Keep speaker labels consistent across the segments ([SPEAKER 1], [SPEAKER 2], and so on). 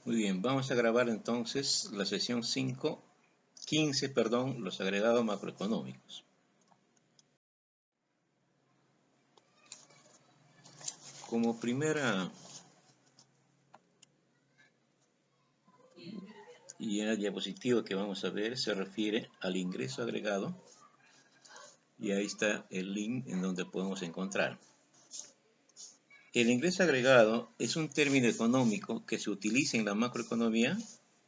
[SPEAKER 1] Muy bien, vamos a grabar entonces la sesión 15, los agregados macroeconómicos. Como primera y en la diapositiva que vamos a ver se refiere al ingreso agregado y ahí está el link en donde podemos encontrar. El ingreso agregado es un término económico que se utiliza en la macroeconomía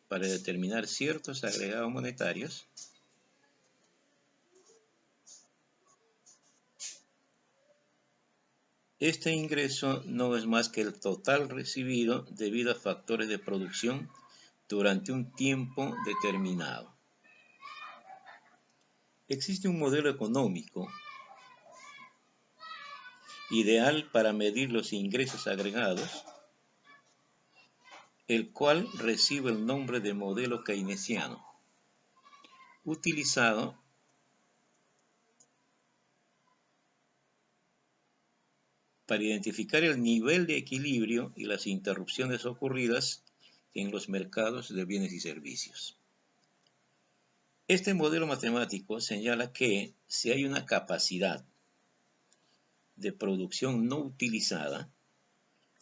[SPEAKER 1] para determinar ciertos agregados monetarios Este ingreso no es más que el total recibido debido a factores de producción durante un tiempo determinado. Existe un modelo económico ideal para medir los ingresos agregados, el cual recibe el nombre de modelo keynesiano, utilizado para identificar el nivel de equilibrio y las interrupciones ocurridas en los mercados de bienes y servicios. Este modelo matemático señala que si hay una capacidad de producción no utilizada,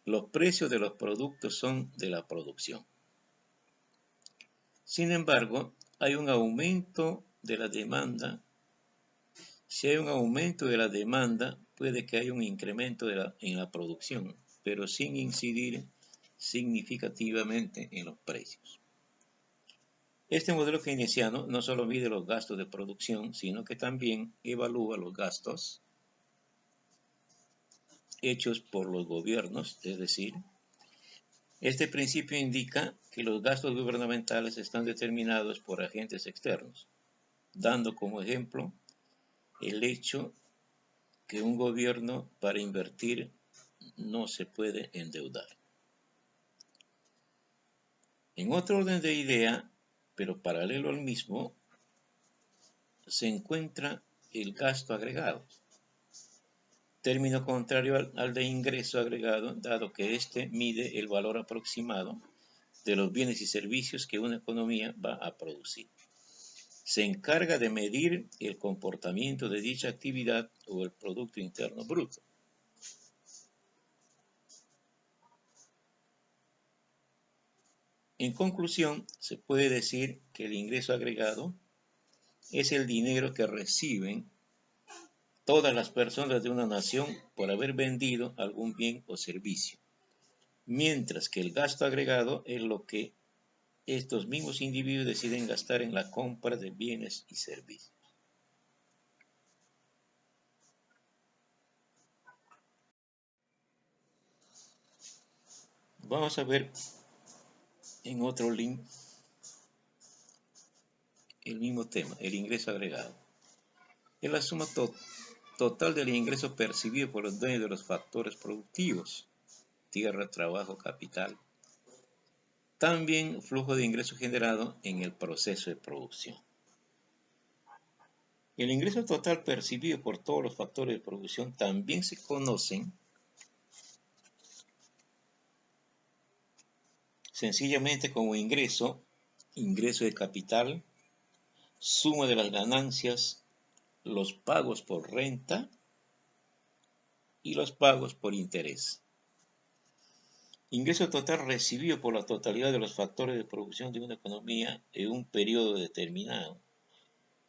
[SPEAKER 1] los precios de los productos son de la producción. Sin embargo, hay un aumento de la demanda. Si hay un aumento de la demanda, puede que haya un incremento en la producción, pero sin incidir significativamente en los precios. Este modelo keynesiano no solo mide los gastos de producción, sino que también evalúa los gastos hechos por los gobiernos, es decir, este principio indica que los gastos gubernamentales están determinados por agentes externos, dando como ejemplo el hecho que un gobierno para invertir no se puede endeudar. En otro orden de idea, pero paralelo al mismo, se encuentra el gasto agregado, término contrario al de ingreso agregado, dado que éste mide el valor aproximado de los bienes y servicios que una economía va a producir. Se encarga de medir el comportamiento de dicha actividad o el Producto Interno Bruto. En conclusión, se puede decir que el ingreso agregado es el dinero que reciben todas las personas de una nación por haber vendido algún bien o servicio, mientras que el gasto agregado es lo que estos mismos individuos deciden gastar en la compra de bienes y servicios. Vamos a ver en otro link el mismo tema, el ingreso agregado. Es la suma total del ingreso percibido por los dueños de los factores productivos, tierra, trabajo, capital. También flujo de ingreso generado en el proceso de producción. El ingreso total percibido por todos los factores de producción también se conocen sencillamente como ingreso de capital, suma de las ganancias, los pagos por renta y los pagos por interés. Ingreso total recibido por la totalidad de los factores de producción de una economía en un periodo determinado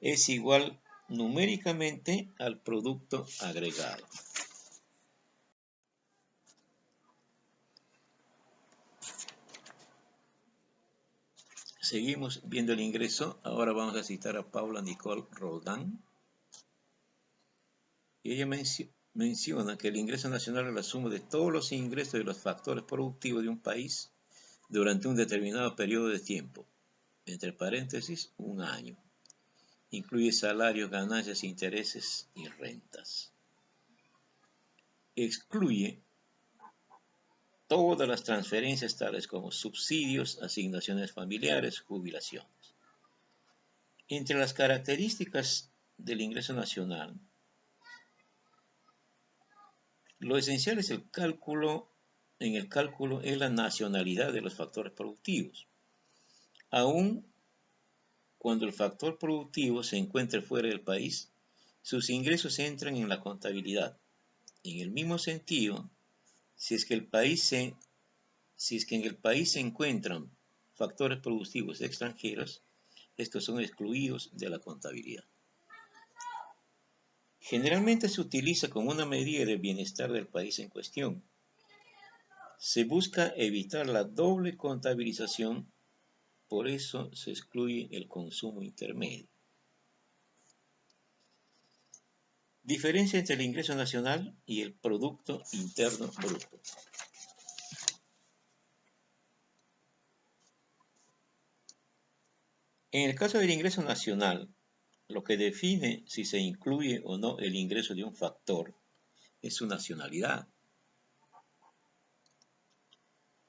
[SPEAKER 1] es igual numéricamente al producto agregado. Seguimos viendo el ingreso. Ahora vamos a citar a Paula Nicole Roldán. Y ella menciona que el ingreso nacional es la suma de todos los ingresos de los factores productivos de un país durante un determinado periodo de tiempo, entre paréntesis, un año. Incluye salarios, ganancias, intereses y rentas. Excluye todas las transferencias tales como subsidios, asignaciones familiares, jubilaciones. Entre las características del ingreso nacional, lo esencial es el cálculo en el cálculo es la nacionalidad de los factores productivos. Aún cuando el factor productivo se encuentre fuera del país, sus ingresos entran en la contabilidad. En el mismo sentido, si es que en el país se encuentran factores productivos extranjeros, estos son excluidos de la contabilidad. Generalmente se utiliza como una medida del bienestar del país en cuestión. Se busca evitar la doble contabilización, por eso se excluye el consumo intermedio. Diferencia entre el ingreso nacional y el Producto Interno Bruto. En el caso del ingreso nacional, lo que define si se incluye o no el ingreso de un factor es su nacionalidad.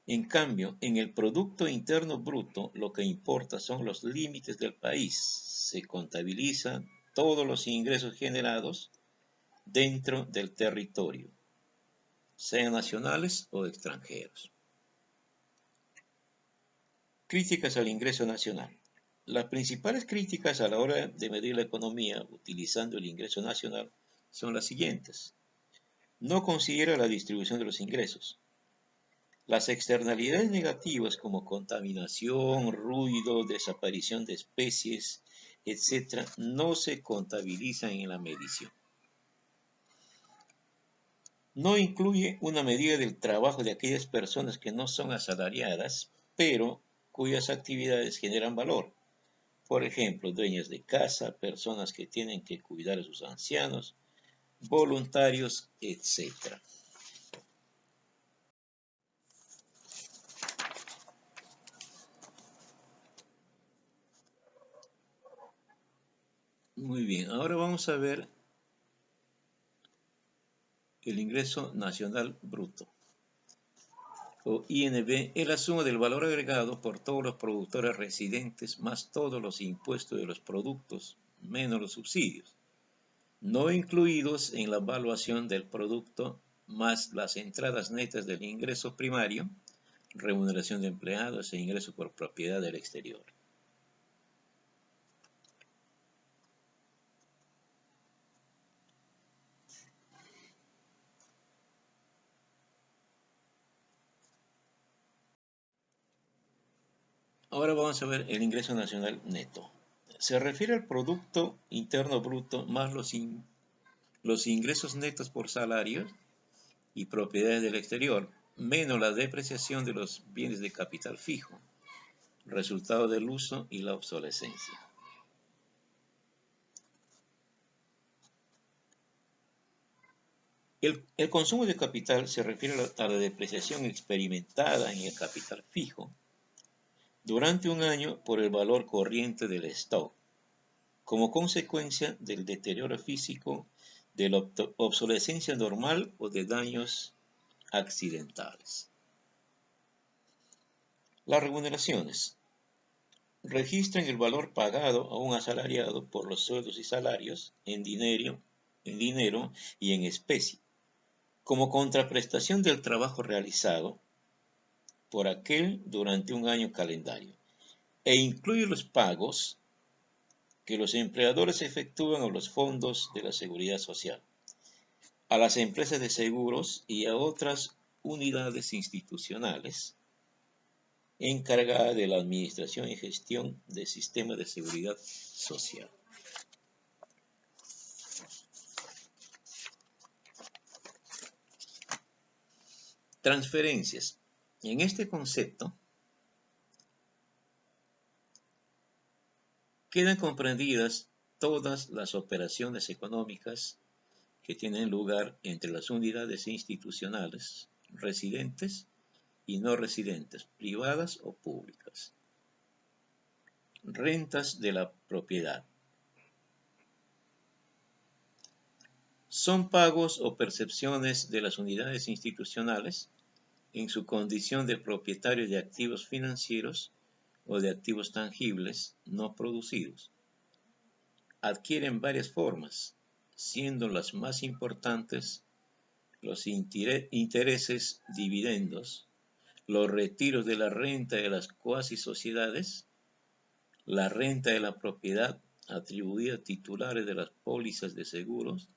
[SPEAKER 1] En cambio, en el Producto Interno Bruto, lo que importa son los límites del país. Se contabilizan todos los ingresos generados dentro del territorio, sean nacionales o extranjeros. Críticas al ingreso nacional. Las principales críticas a la hora de medir la economía utilizando el ingreso nacional son las siguientes. No considera la distribución de los ingresos. Las externalidades negativas como contaminación, ruido, desaparición de especies, etc., no se contabilizan en la medición. No incluye una medida del trabajo de aquellas personas que no son asalariadas, pero cuyas actividades generan valor. Por ejemplo, dueñas de casa, personas que tienen que cuidar a sus ancianos, voluntarios, etc. Muy bien, ahora vamos a ver el ingreso nacional bruto, o INB, es la suma del valor agregado por todos los productores residentes más todos los impuestos de los productos, menos los subsidios, no incluidos en la evaluación del producto, más las entradas netas del ingreso primario, remuneración de empleados e ingreso por propiedad del exterior. Ahora vamos a ver el ingreso nacional neto. Se refiere al Producto Interno Bruto más los ingresos netos por salarios y propiedades del exterior, menos la depreciación de los bienes de capital fijo, resultado del uso y la obsolescencia. El consumo de capital se refiere a la depreciación experimentada en el capital fijo durante un año por el valor corriente del stock, como consecuencia del deterioro físico, de la obsolescencia normal o de daños accidentales. Las remuneraciones registran el valor pagado a un asalariado por los sueldos y salarios en dinero y en especie, como contraprestación del trabajo realizado por aquel durante un año calendario, e incluye los pagos que los empleadores efectúan a los fondos de la seguridad social, a las empresas de seguros y a otras unidades institucionales encargadas de la administración y gestión del sistema de seguridad social. Transferencias. En este concepto quedan comprendidas todas las operaciones económicas que tienen lugar entre las unidades institucionales, residentes y no residentes, privadas o públicas. Rentas de la propiedad. Son pagos o percepciones de las unidades institucionales en su condición de propietarios de activos financieros o de activos tangibles no producidos. Adquieren varias formas, siendo las más importantes los intereses, dividendos, los retiros de la renta de las cuasi sociedades, la renta de la propiedad atribuida a titulares de las pólizas de seguros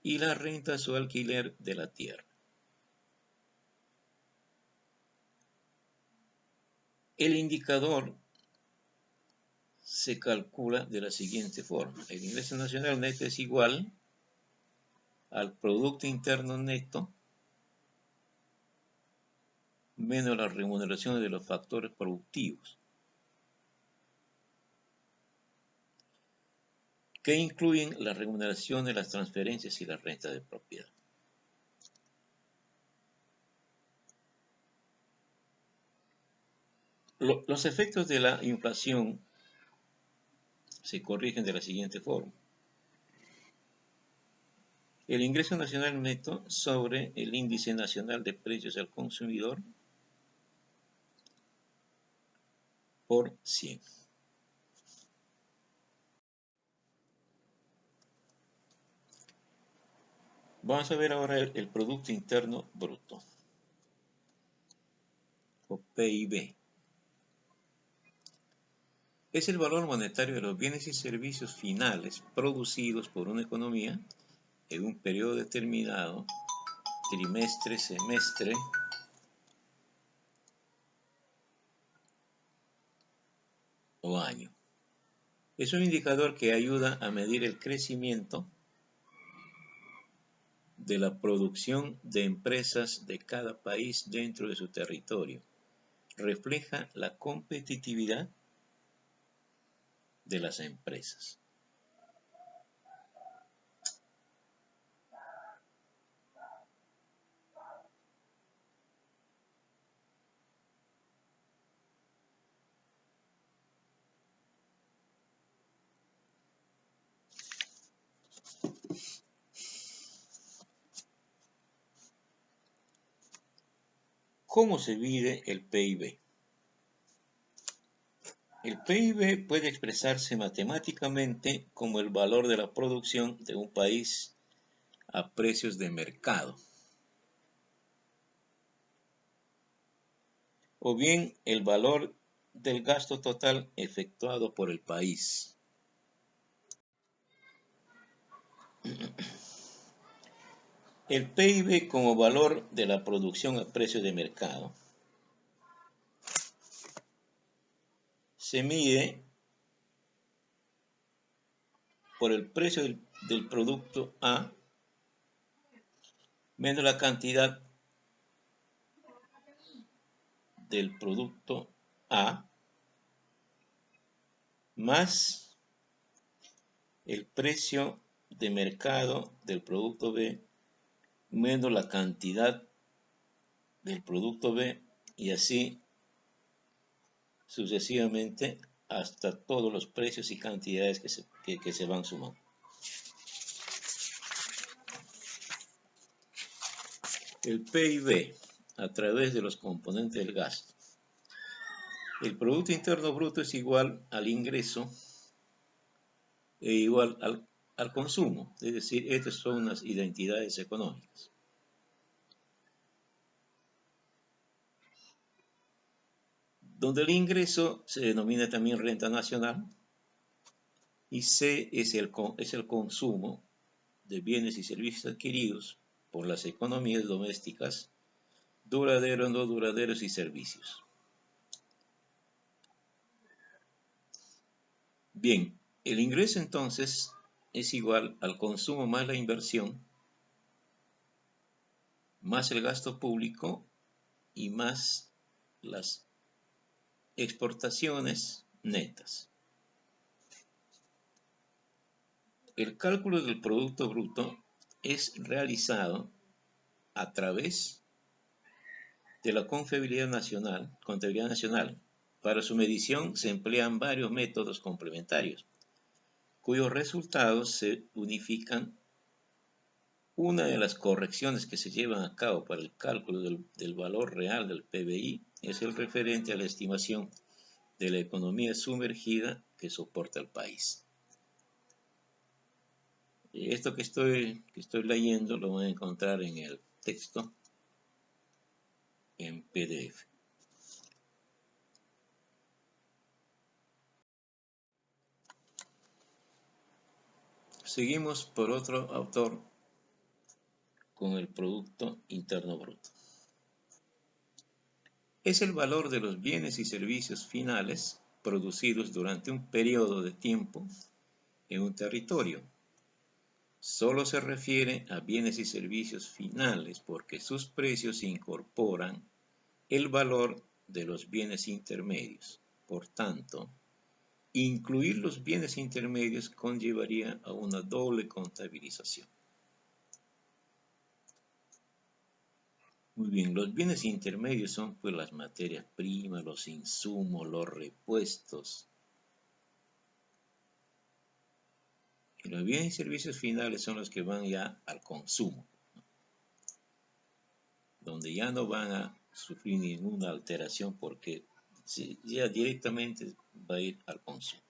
[SPEAKER 1] y la renta o alquiler de la tierra. El indicador se calcula de la siguiente forma. El ingreso nacional neto es igual al Producto Interno Neto menos las remuneraciones de los factores productivos, que incluyen las remuneraciones, las transferencias y la renta de propiedad. Los efectos de la inflación se corrigen de la siguiente forma. El ingreso nacional neto sobre el índice nacional de precios al consumidor por 100. Vamos a ver ahora el Producto Interno Bruto, o PIB. Es el valor monetario de los bienes y servicios finales producidos por una economía en un periodo determinado, trimestre, semestre, o año. Es un indicador que ayuda a medir el crecimiento de la producción de empresas de cada país dentro de su territorio. Refleja la competitividad de las empresas. ¿Cómo se mide el PIB? El PIB puede expresarse matemáticamente como el valor de la producción de un país a precios de mercado, o bien el valor del gasto total efectuado por el país. El PIB como valor de la producción a precio de mercado se mide por el precio del producto A menos la cantidad del producto A más el precio de mercado del producto B menos la cantidad del producto B, y así sucesivamente hasta todos los precios y cantidades que se van sumando. El PIB a través de los componentes del gasto. El Producto Interno Bruto es igual al ingreso e igual al consumo, es decir, estas son las identidades económicas. Donde el ingreso se denomina también renta nacional y C es el consumo de bienes y servicios adquiridos por las economías domésticas, duraderos, no duraderos y servicios. Bien, el ingreso entonces es igual al consumo más la inversión, más el gasto público y más las exportaciones netas. El cálculo del Producto Bruto es realizado a través de la contabilidad nacional. Para su medición se emplean varios métodos complementarios, cuyos resultados se unifican. Una de las correcciones que se llevan a cabo para el cálculo del valor real del PBI es el referente a la estimación de la economía sumergida que soporta el país. Esto que estoy leyendo lo van a encontrar en el texto en PDF. Seguimos por otro autor con el Producto Interno Bruto. Es el valor de los bienes y servicios finales producidos durante un periodo de tiempo en un territorio. Solo se refiere a bienes y servicios finales porque sus precios incorporan el valor de los bienes intermedios. Por tanto, incluir los bienes intermedios conllevaría a una doble contabilización. Muy bien, los bienes intermedios son pues las materias primas, los insumos, los repuestos. Y los bienes y servicios finales son los que van ya al consumo, ¿no? Donde ya no van a sufrir ninguna alteración porque ya directamente va a ir al consumo.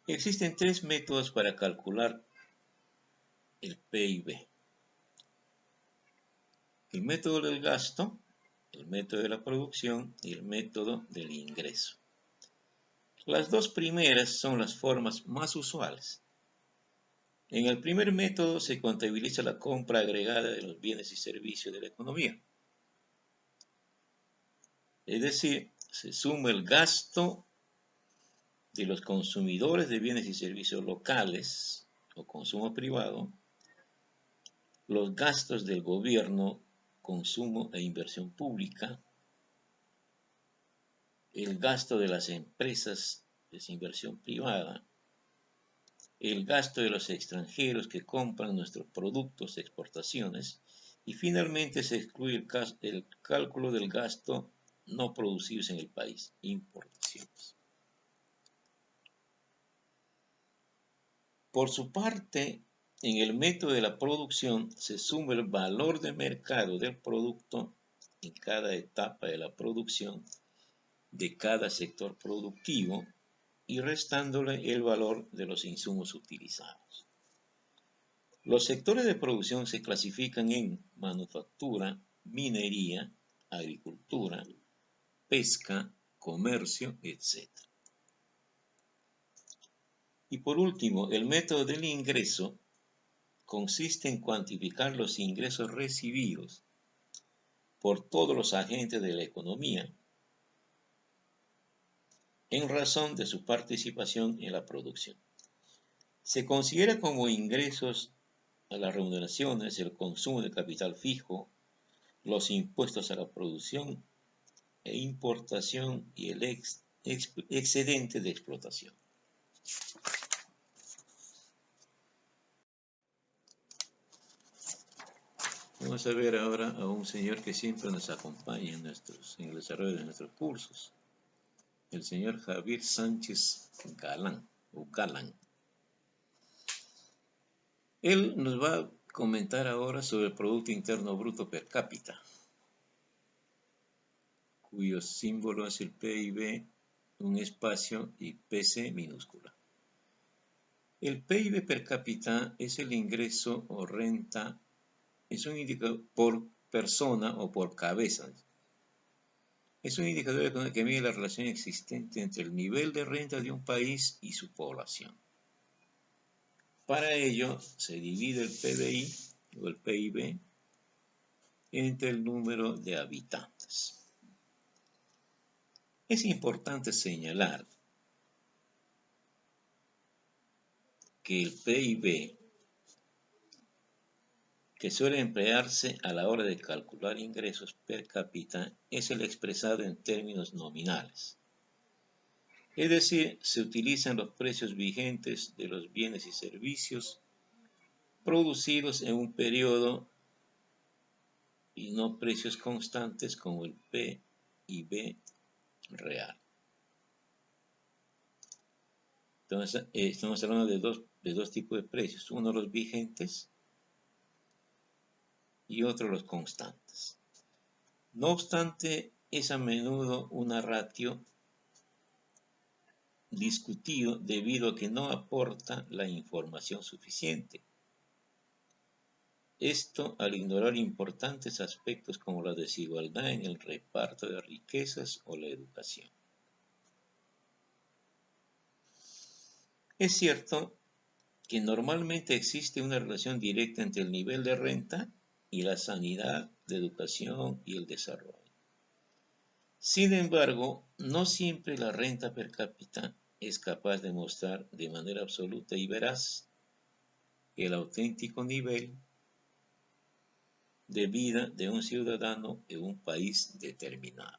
[SPEAKER 1] Existen tres métodos para calcular el PIB. El método del gasto, el método de la producción y el método del ingreso. Las dos primeras son las formas más usuales. En el primer método se contabiliza la compra agregada de los bienes y servicios de la economía. Es decir, se suma el gasto de los consumidores de bienes y servicios locales o consumo privado, los gastos del gobierno, consumo e inversión pública, el gasto de las empresas, es inversión privada, el gasto de los extranjeros que compran nuestros productos, exportaciones, y finalmente se excluye el cálculo del gasto no producidos en el país, importaciones. Por su parte, en el método de la producción se suma el valor de mercado del producto en cada etapa de la producción de cada sector productivo y restándole el valor de los insumos utilizados. Los sectores de producción se clasifican en manufactura, minería, agricultura, pesca, comercio, etc. Y por último, el método del ingreso consiste en cuantificar los ingresos recibidos por todos los agentes de la economía en razón de su participación en la producción. Se considera como ingresos a las remuneraciones, el consumo de capital fijo, los impuestos a la producción e importación y el excedente de explotación. Vamos a ver ahora a un señor que siempre nos acompaña en el desarrollo de nuestros cursos, el señor Javier Sánchez Galán, o Galán. Él nos va a comentar ahora sobre el Producto Interno Bruto per cápita, cuyo símbolo es el PIB, un espacio y PC minúscula. El PIB per cápita es el ingreso o renta, es un indicador por persona o por cabeza. Es un indicador que mide la relación existente entre el nivel de renta de un país y su población. Para ello se divide el PBI o el PIB entre el número de habitantes. Es importante señalar que el PIB, que suele emplearse a la hora de calcular ingresos per cápita, es el expresado en términos nominales. Es decir, se utilizan los precios vigentes de los bienes y servicios producidos en un periodo y no precios constantes como el PIB real. Entonces, estamos hablando de dos tipos de precios, uno los vigentes y otro los constantes. No obstante, es a menudo una ratio discutido debido a que no aporta la información suficiente. Esto al ignorar importantes aspectos como la desigualdad en el reparto de riquezas o la educación. Es cierto que normalmente existe una relación directa entre el nivel de renta y la sanidad, la educación y el desarrollo. Sin embargo, no siempre la renta per cápita es capaz de mostrar de manera absoluta y veraz el auténtico nivel de vida de un ciudadano en un país determinado.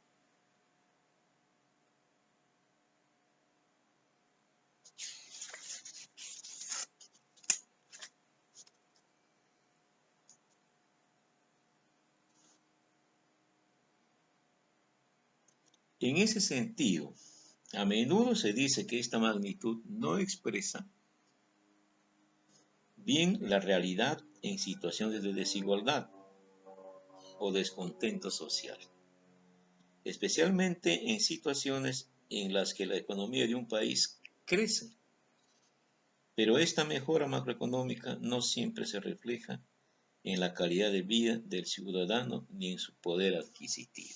[SPEAKER 1] En ese sentido, a menudo se dice que esta magnitud no expresa bien la realidad en situaciones de desigualdad o descontento social, especialmente en situaciones en las que la economía de un país crece. Pero esta mejora macroeconómica no siempre se refleja en la calidad de vida del ciudadano ni en su poder adquisitivo.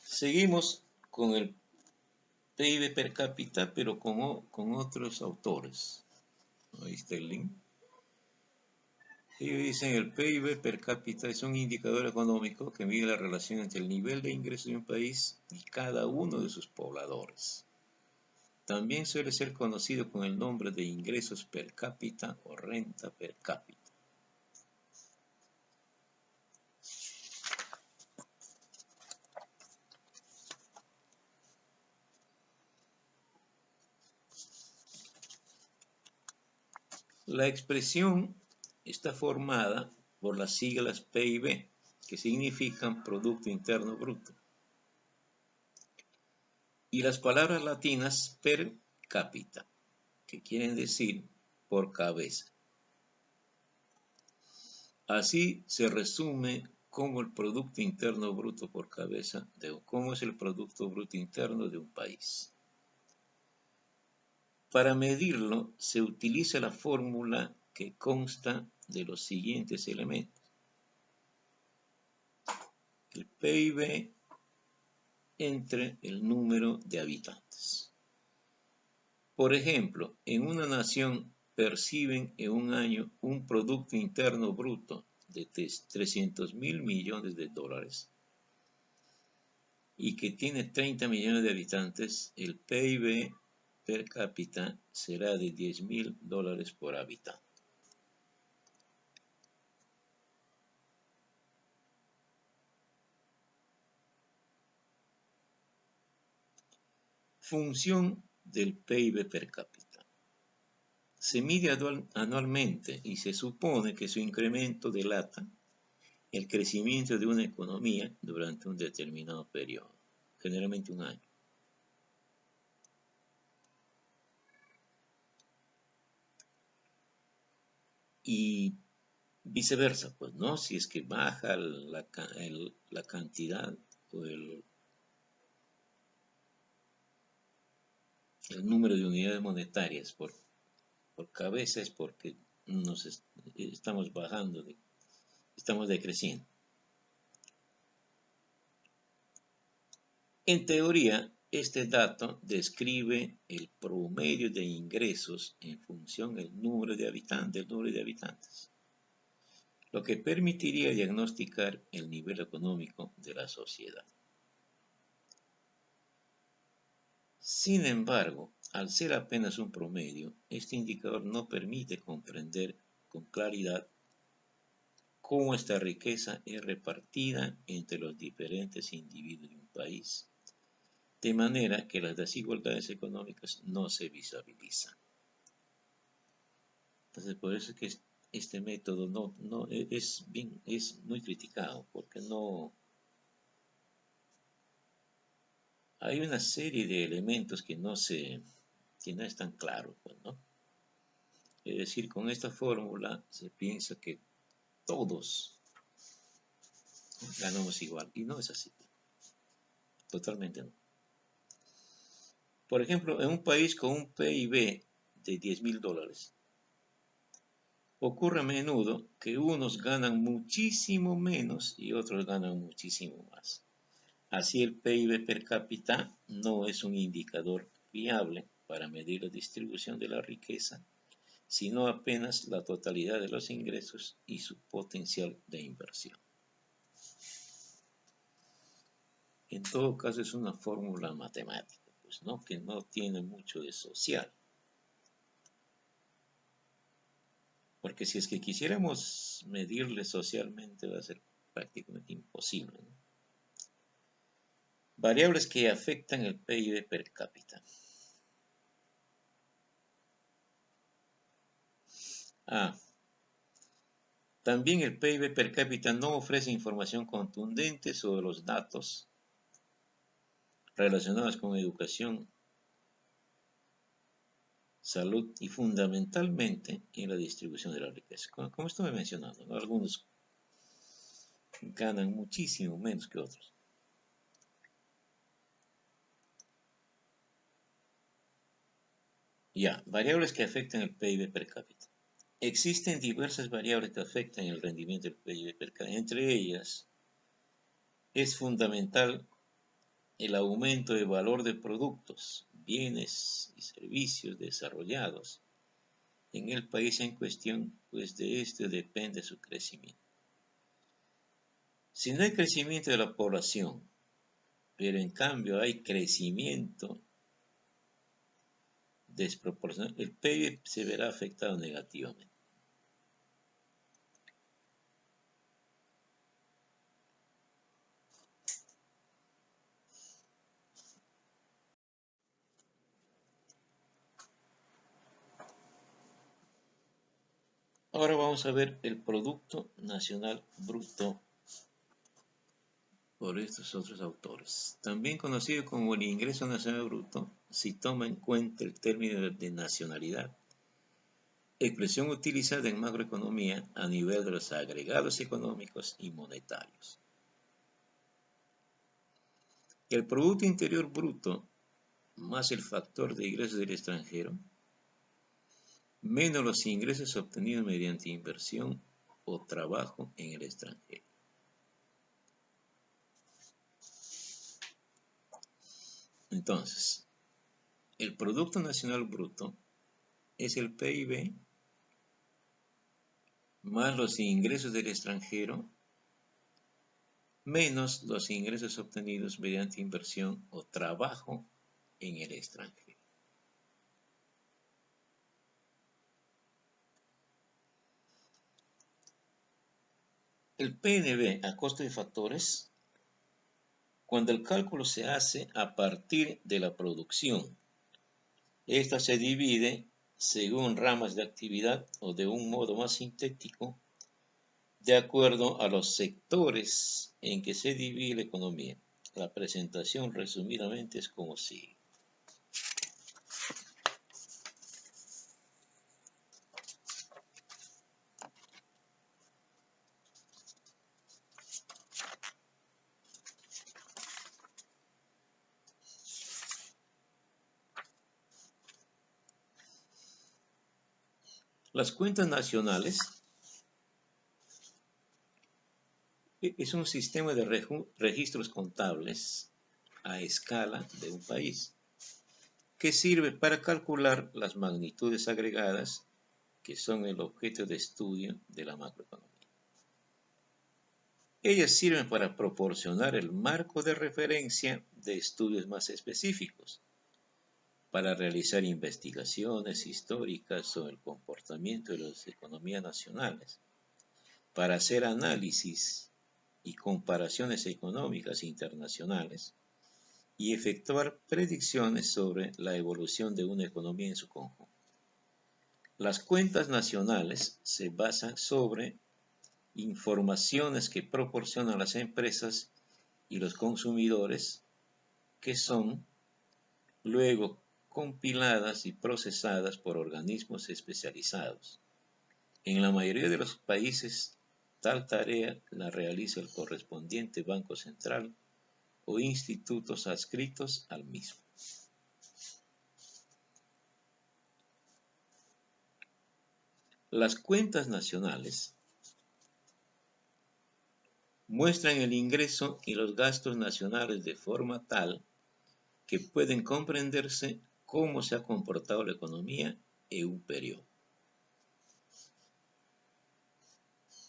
[SPEAKER 1] Seguimos con el PIB per cápita, pero con otros autores. Ahí está el link. Ellos dicen el PIB per cápita es un indicador económico que mide la relación entre el nivel de ingresos de un país y cada uno de sus pobladores. También suele ser conocido con el nombre de ingresos per cápita o renta per cápita. La expresión está formada por las siglas PIB, que significan Producto Interno Bruto, y las palabras latinas per cápita, que quieren decir por cabeza. Así se resume cómo el Producto Interno Bruto por cabeza, cómo es el Producto Bruto Interno de un país. Para medirlo se utiliza la fórmula que consta de los siguientes elementos. El PIB entre el número de habitantes. Por ejemplo, en una nación perciben en un año un Producto Interno Bruto de 300.000 millones de dólares y que tiene 30 millones de habitantes, el PIB per cápita será de 10.000 dólares por habitante. Función del PIB per cápita. Se mide anualmente y se supone que su incremento delata el crecimiento de una economía durante un determinado periodo, generalmente un año. Y viceversa, pues, ¿no? Si es que baja la cantidad o el número de unidades monetarias por cabeza es porque estamos bajando, estamos decreciendo. En teoría, este dato describe el promedio de ingresos en función del número de habitantes, lo que permitiría diagnosticar el nivel económico de la sociedad. Sin embargo, al ser apenas un promedio, este indicador no permite comprender con claridad cómo esta riqueza es repartida entre los diferentes individuos de un país, de manera que las desigualdades económicas no se visualizan. Entonces, por eso es que este método es muy criticado, porque no hay una serie de elementos que no están claros, pues, ¿no? Es decir, con esta fórmula se piensa que todos ganamos igual. Y no es así. Totalmente no. Por ejemplo, en un país con un PIB de $10.000, ocurre a menudo que unos ganan muchísimo menos y otros ganan muchísimo más. Así el PIB per cápita no es un indicador fiable para medir la distribución de la riqueza, sino apenas la totalidad de los ingresos y su potencial de inversión. En todo caso es una fórmula matemática, pues, ¿no? Que no tiene mucho de social. Porque si es que quisiéramos medirle socialmente va a ser prácticamente imposible, ¿no? Variables que afectan el PIB per cápita. También el PIB per cápita no ofrece información contundente sobre los datos relacionados con educación, salud y fundamentalmente en la distribución de la riqueza. Como estuve mencionando, ¿no? Algunos ganan muchísimo menos que otros. Variables que afectan el PIB per cápita. Existen diversas variables que afectan el rendimiento del PIB per cápita. Entre ellas, es fundamental el aumento de valor de productos, bienes y servicios desarrollados en el país en cuestión, pues de este depende su crecimiento. Si no hay crecimiento de la población, pero en cambio hay crecimiento desproporcional, el PIB se verá afectado negativamente. Ahora vamos a ver el Producto Nacional Bruto por estos otros autores. También conocido como el Ingreso Nacional Bruto, si toma en cuenta el término de nacionalidad, expresión utilizada en macroeconomía a nivel de los agregados económicos y monetarios. El Producto Interior Bruto más el factor de ingresos del extranjero, menos los ingresos obtenidos mediante inversión o trabajo en el extranjero. Entonces, el Producto Nacional Bruto es el PIB más los ingresos del extranjero menos los ingresos obtenidos mediante inversión o trabajo en el extranjero. El PNB a costo de factores, cuando el cálculo se hace a partir de la producción, esta se divide según ramas de actividad o de un modo más sintético, de acuerdo a los sectores en que se divide la economía. La presentación resumidamente es como sigue. Las cuentas nacionales es un sistema de registros contables a escala de un país que sirve para calcular las magnitudes agregadas que son el objeto de estudio de la macroeconomía. Ellas sirven para proporcionar el marco de referencia de estudios más específicos, para realizar investigaciones históricas sobre el comportamiento de las economías nacionales, para hacer análisis y comparaciones económicas internacionales y efectuar predicciones sobre la evolución de una economía en su conjunto. Las cuentas nacionales se basan sobre informaciones que proporcionan las empresas y los consumidores, que son luego compiladas y procesadas por organismos especializados. En la mayoría de los países, tal tarea la realiza el correspondiente Banco Central o institutos adscritos al mismo. Las cuentas nacionales muestran el ingreso y los gastos nacionales de forma tal que pueden comprenderse cómo se ha comportado la economía en un periodo.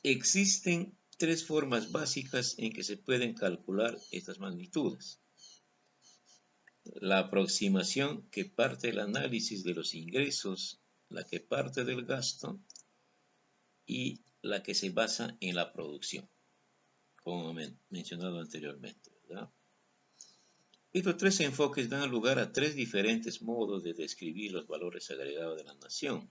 [SPEAKER 1] Existen tres formas básicas en que se pueden calcular estas magnitudes. La aproximación que parte del análisis de los ingresos, la que parte del gasto y la que se basa en la producción, como mencionado anteriormente, ¿verdad? Estos tres enfoques dan lugar a tres diferentes modos de describir los valores agregados de la nación.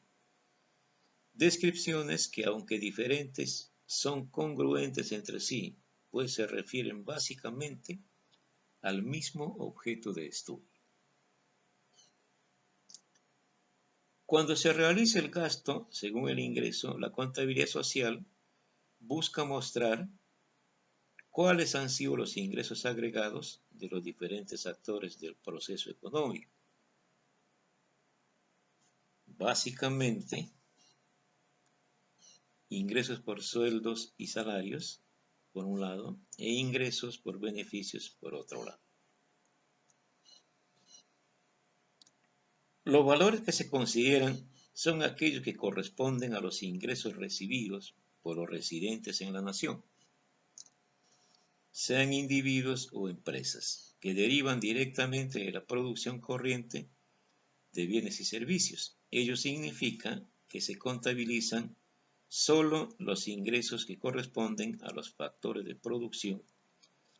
[SPEAKER 1] Descripciones que, aunque diferentes, son congruentes entre sí, pues se refieren básicamente al mismo objeto de estudio. Cuando se realiza el gasto según el ingreso, la contabilidad social busca mostrar cuáles han sido los ingresos agregados de los diferentes actores del proceso económico. Básicamente, ingresos por sueldos y salarios, por un lado, e ingresos por beneficios, por otro lado. Los valores que se consideran son aquellos que corresponden a los ingresos recibidos por los residentes en la nación, sean individuos o empresas, que derivan directamente de la producción corriente de bienes y servicios. Ello significa que se contabilizan solo los ingresos que corresponden a los factores de producción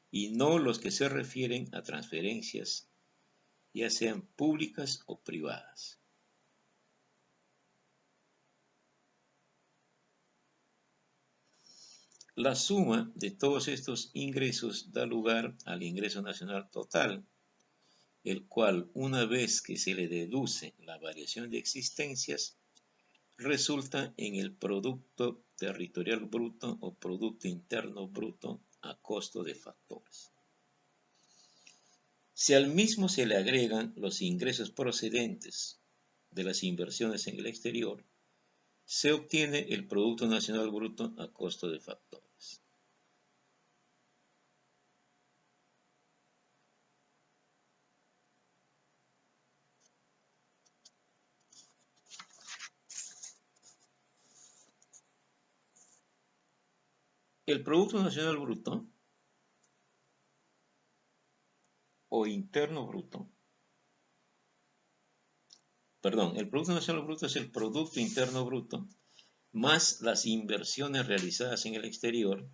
[SPEAKER 1] y no los que se refieren a transferencias, ya sean públicas o privadas. La suma de todos estos ingresos da lugar al ingreso nacional total, el cual, una vez que se le deduce la variación de existencias, resulta en el Producto Territorial Bruto o Producto Interno Bruto a costo de factores. Si al mismo se le agregan los ingresos procedentes de las inversiones en el exterior, se obtiene el Producto Nacional Bruto a costo de factores. El Producto Nacional Bruto o Interno Bruto, el Producto Nacional Bruto es el Producto Interno Bruto más las inversiones realizadas en el exterior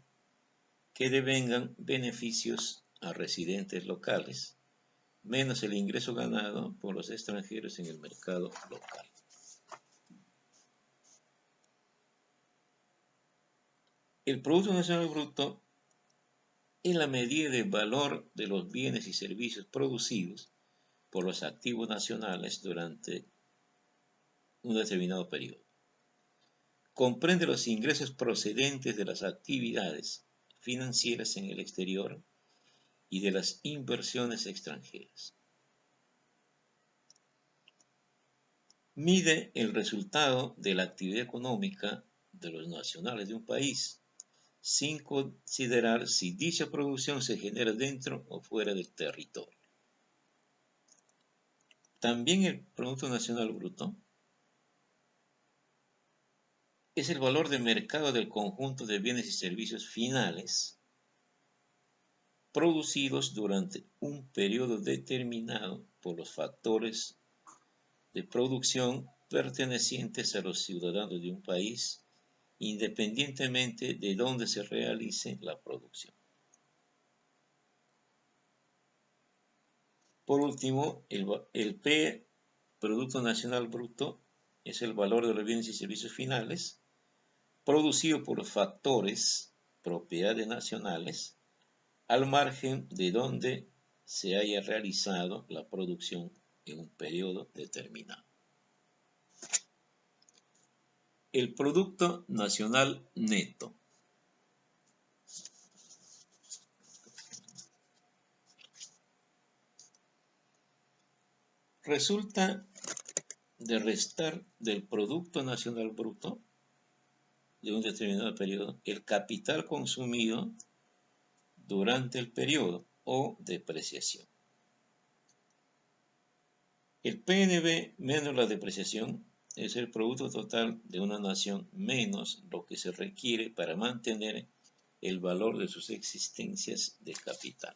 [SPEAKER 1] que devengan beneficios a residentes locales, menos el ingreso ganado por los extranjeros en el mercado local. El Producto Nacional Bruto es la medida de valor de los bienes y servicios producidos por los activos nacionales durante un determinado periodo. Comprende los ingresos procedentes de las actividades financieras en el exterior y de las inversiones extranjeras. Mide el resultado de la actividad económica de los nacionales de un país, sin considerar si dicha producción se genera dentro o fuera del territorio. También el Producto Nacional Bruto es el valor de mercado del conjunto de bienes y servicios finales producidos durante un periodo determinado por los factores de producción pertenecientes a los ciudadanos de un país, independientemente de dónde se realice la producción. Por último, el P, Producto Nacional Bruto, es el valor de los bienes y servicios finales producido por los factores propiedades nacionales al margen de donde se haya realizado la producción en un periodo determinado. El Producto Nacional Neto. Resulta de restar del Producto Nacional Bruto de un determinado periodo el capital consumido durante el periodo o depreciación. El PNB menos la depreciación es el producto total de una nación menos lo que se requiere para mantener el valor de sus existencias de capital.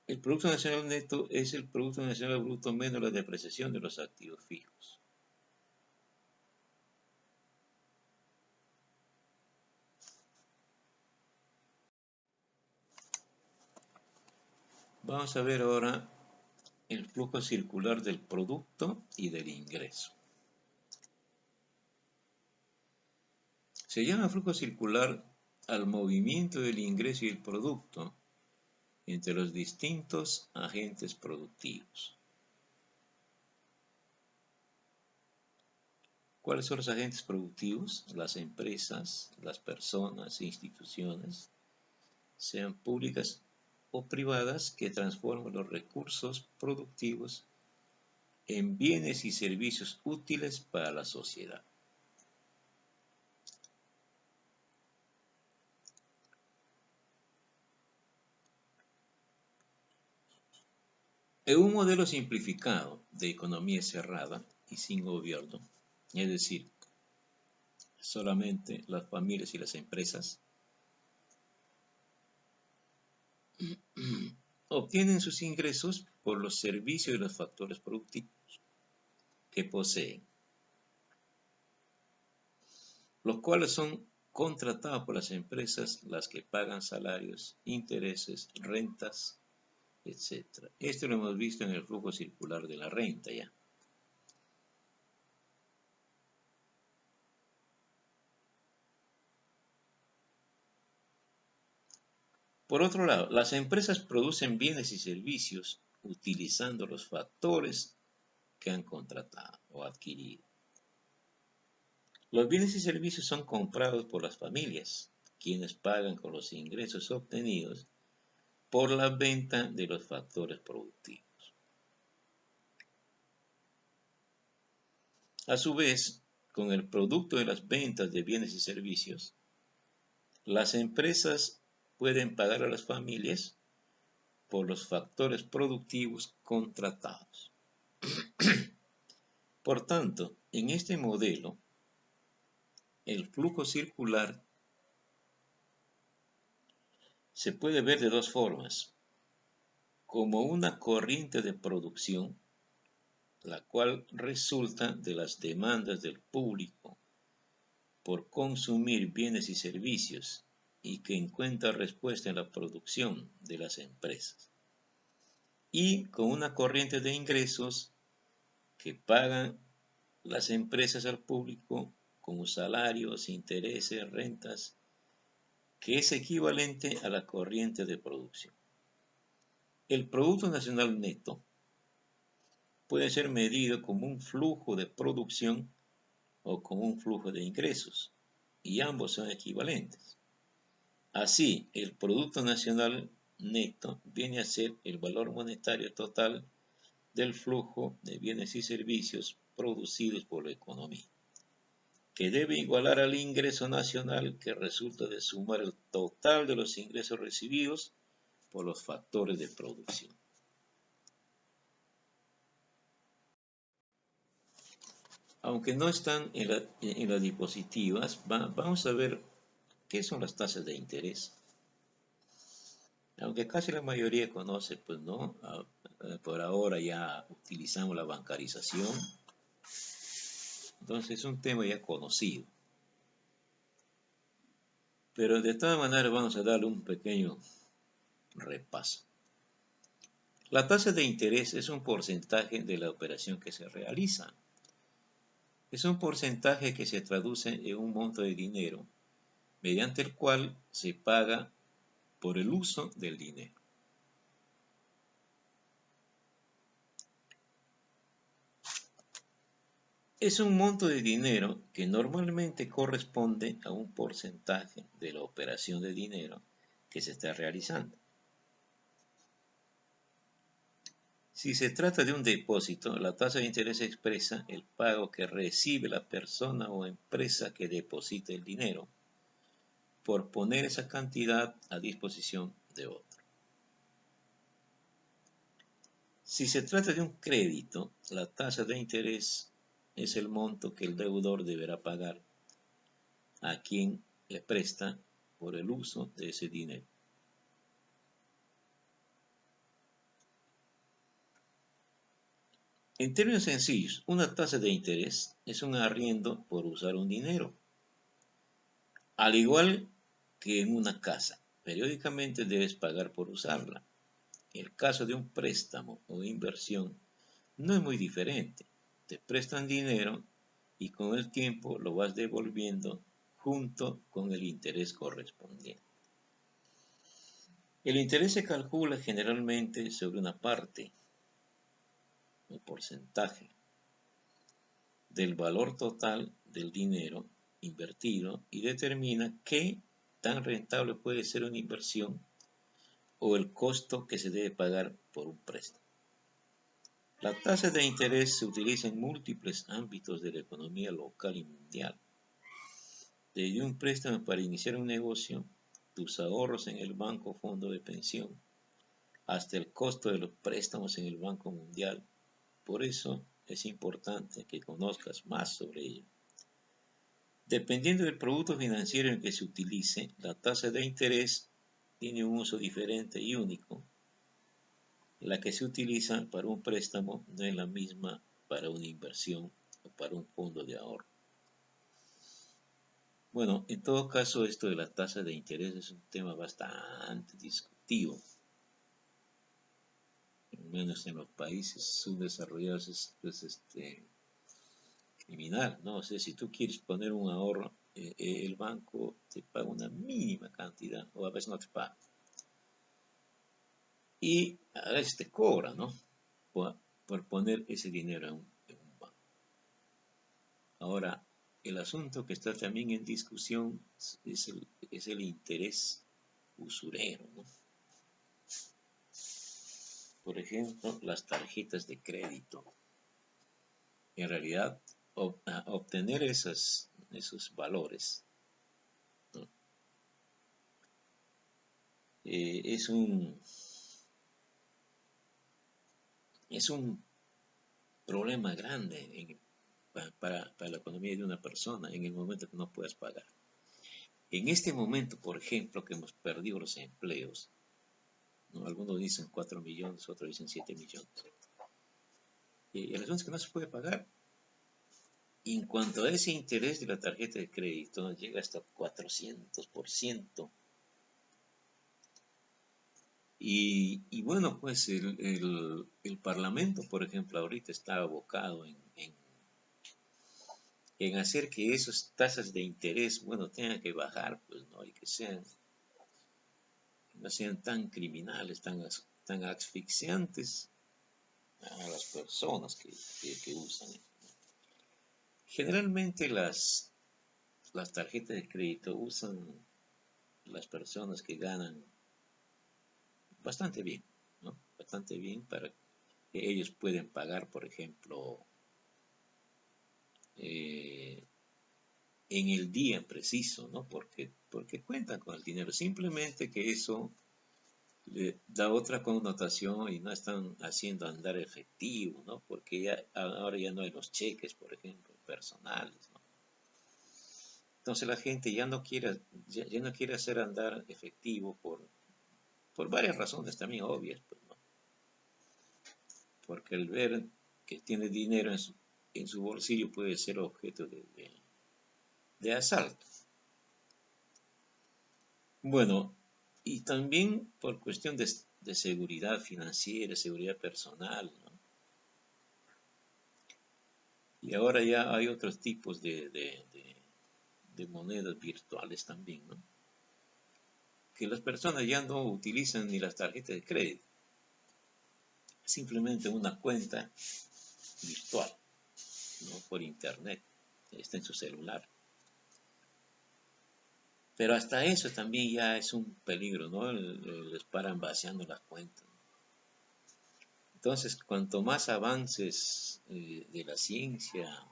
[SPEAKER 1] El Producto Nacional Neto es el Producto Nacional Bruto menos la depreciación de los activos fijos. Vamos a ver ahora el flujo circular del producto y del ingreso. Se llama flujo circular al movimiento del ingreso y el producto entre los distintos agentes productivos. ¿Cuáles son los agentes productivos? Las empresas, las personas e instituciones, sean públicas o privadas, que transforman los recursos productivos en bienes y servicios útiles para la sociedad. En un modelo simplificado de economía cerrada y sin gobierno, es decir, solamente las familias y las empresas, obtienen sus ingresos por los servicios y los factores productivos que poseen, los cuales son contratados por las empresas, las que pagan salarios, intereses, rentas, etc. Esto lo hemos visto en el flujo circular de la renta ya. Por otro lado, las empresas producen bienes y servicios utilizando los factores que han contratado o adquirido. Los bienes y servicios son comprados por las familias, quienes pagan con los ingresos obtenidos por la venta de los factores productivos. A su vez, con el producto de las ventas de bienes y servicios, las empresas pueden pagar a las familias por los factores productivos contratados. Por tanto, en este modelo, el flujo circular se puede ver de dos formas: como una corriente de producción, la cual resulta de las demandas del público por consumir bienes y servicios y que encuentra respuesta en la producción de las empresas, y con una corriente de ingresos que pagan las empresas al público como salarios, intereses, rentas, que es equivalente a la corriente de producción. El Producto Nacional Neto puede ser medido como un flujo de producción o como un flujo de ingresos, y ambos son equivalentes. Así, el Producto Nacional Neto viene a ser el valor monetario total del flujo de bienes y servicios producidos por la economía, que debe igualar al ingreso nacional, que resulta de sumar el total de los ingresos recibidos por los factores de producción. Aunque no están en las diapositivas, vamos a ver qué son las tasas de interés. Aunque casi la mayoría conoce, pues no, por ahora ya utilizamos la bancarización, entonces es un tema ya conocido. Pero de todas maneras vamos a darle un pequeño repaso. La tasa de interés es un porcentaje de la operación que se realiza. Es un porcentaje que se traduce en un monto de dinero mediante el cual se paga por el uso del dinero. Es un monto de dinero que normalmente corresponde a un porcentaje de la operación de dinero que se está realizando. Si se trata de un depósito, la tasa de interés expresa el pago que recibe la persona o empresa que deposita el dinero por poner esa cantidad a disposición de otro. Si se trata de un crédito, la tasa de interés es el monto que el deudor deberá pagar a quien le presta por el uso de ese dinero. En términos sencillos, una tasa de interés es un arriendo por usar un dinero. Al igual que en una casa, periódicamente debes pagar por usarla. El caso de un préstamo o inversión no es muy diferente. Te prestan dinero y con el tiempo lo vas devolviendo junto con el interés correspondiente. El interés se calcula generalmente sobre una parte, un porcentaje, del valor total del dinero invertido y determina qué tan rentable puede ser una inversión o el costo que se debe pagar por un préstamo. La tasa de interés se utiliza en múltiples ámbitos de la economía local y mundial. Desde un préstamo para iniciar un negocio, tus ahorros en el banco o fondo de pensión, hasta el costo de los préstamos en el Banco Mundial. Por eso es importante que conozcas más sobre ello. Dependiendo del producto financiero en que se utilice, la tasa de interés tiene un uso diferente y único. La que se utiliza para un préstamo no es la misma para una inversión o para un fondo de ahorro. Bueno, en todo caso, esto de la tasa de interés es un tema bastante discutido. Al menos en los países subdesarrollados es criminal, ¿no? O sea, si tú quieres poner un ahorro, el banco te paga una mínima cantidad, o a veces no te paga. Y a veces te cobra, ¿no? Por poner ese dinero en un banco. Ahora, el asunto que está también en discusión es el interés usurero, ¿no? Por ejemplo, las tarjetas de crédito. En realidad, obtener esos valores, ¿no? Es un problema grande para la economía de una persona en el momento que no puedas pagar. En este momento, por ejemplo, que hemos perdido los empleos, ¿no? Algunos dicen 4 millones, otros dicen 7 millones. El asunto es que no se puede pagar. Y en cuanto a ese interés de la tarjeta de crédito, llega hasta 400%. Y bueno, pues el Parlamento, por ejemplo, ahorita está abocado en hacer que esas tasas de interés, bueno, tengan que bajar, pues, ¿no? Y que no sean tan criminales, tan asfixiantes a las personas que usan. Generalmente las tarjetas de crédito usan las personas que ganan bastante bien, ¿no? Bastante bien para que ellos pueden pagar, por ejemplo, en el día preciso, ¿no? Porque cuentan con el dinero. Simplemente que eso le da otra connotación y no están haciendo andar efectivo, ¿no? Porque ahora ya no hay los cheques, por ejemplo, personales, ¿no? Entonces la gente ya no quiere hacer andar efectivo por varias razones también obvias, pues, ¿no? Porque el ver que tiene dinero en su bolsillo puede ser objeto de asalto. Bueno, y también por cuestión de seguridad financiera, seguridad personal, ¿no? Y ahora ya hay otros tipos de de monedas virtuales también, ¿no? Que las personas ya no utilizan ni las tarjetas de crédito, simplemente una cuenta virtual, ¿no? Por internet, está en su celular. Pero hasta eso también ya es un peligro, ¿no? Les paran vaciando las cuentas. Entonces, cuanto más avances de la ciencia,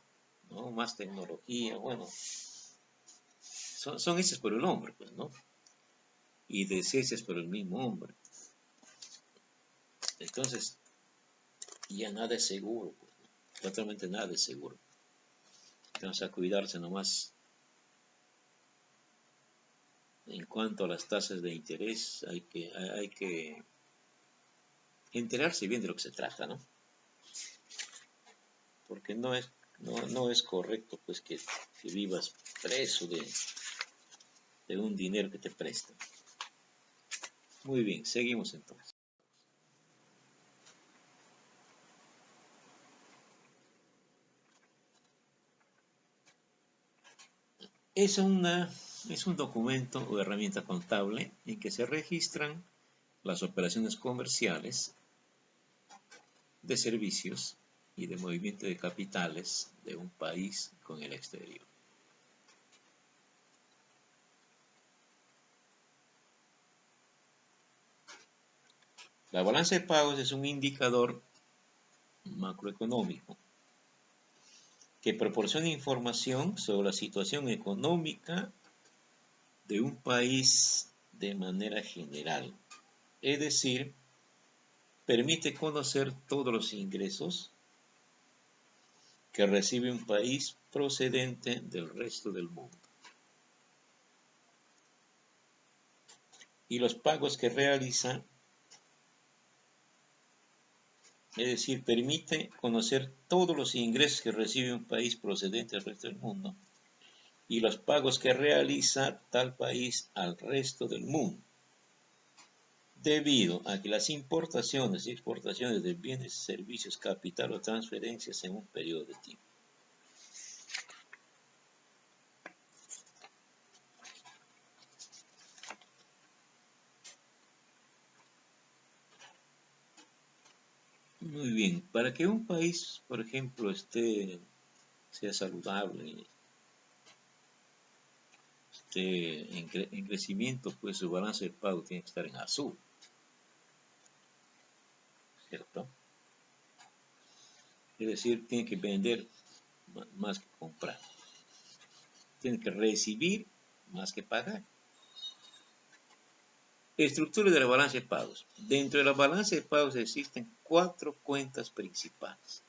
[SPEAKER 1] ¿no? Más tecnología, bueno, son hechas por el hombre, pues, ¿no? Y deshechas por el mismo hombre. Entonces, ya nada es seguro, pues, ¿no? Totalmente nada es seguro. Entonces, a cuidarse nomás. En cuanto a las tasas de interés, hay que enterarse bien de lo que se trata, ¿no? Porque no es correcto, pues, que vivas preso de un dinero que te prestan. Muy bien, seguimos entonces. Es un documento o herramienta contable en que se registran las operaciones comerciales, de servicios y de movimiento de capitales de un país con el exterior. La balanza de pagos es un indicador macroeconómico que proporciona información sobre la situación económica de un país de manera general. Es decir, permite conocer todos los ingresos que recibe un país procedente del resto del mundo y los pagos que realiza. Es decir, permite conocer todos los ingresos que recibe un país procedente del resto del mundo y los pagos que realiza tal país al resto del mundo, debido a que las importaciones y exportaciones de bienes, servicios, capital o transferencias en un periodo de tiempo. Muy bien, para que un país, por ejemplo, sea saludable, en crecimiento, pues su balance de pago tiene que estar en azul, ¿cierto? Es decir, tiene que vender más que comprar. Tiene que recibir más que pagar. Estructura de la balanza de pagos. Dentro de la balanza de pagos existen 4 cuentas principales.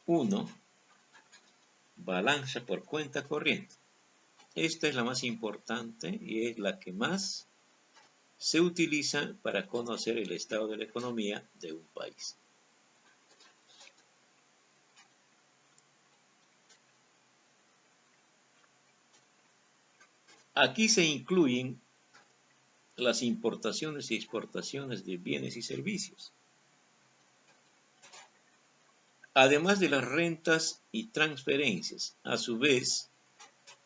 [SPEAKER 1] 1. Balanza por cuenta corriente. Esta es la más importante y es la que más se utiliza para conocer el estado de la economía de un país. Aquí se incluyen las importaciones y exportaciones de bienes y servicios, además de las rentas y transferencias. A su vez,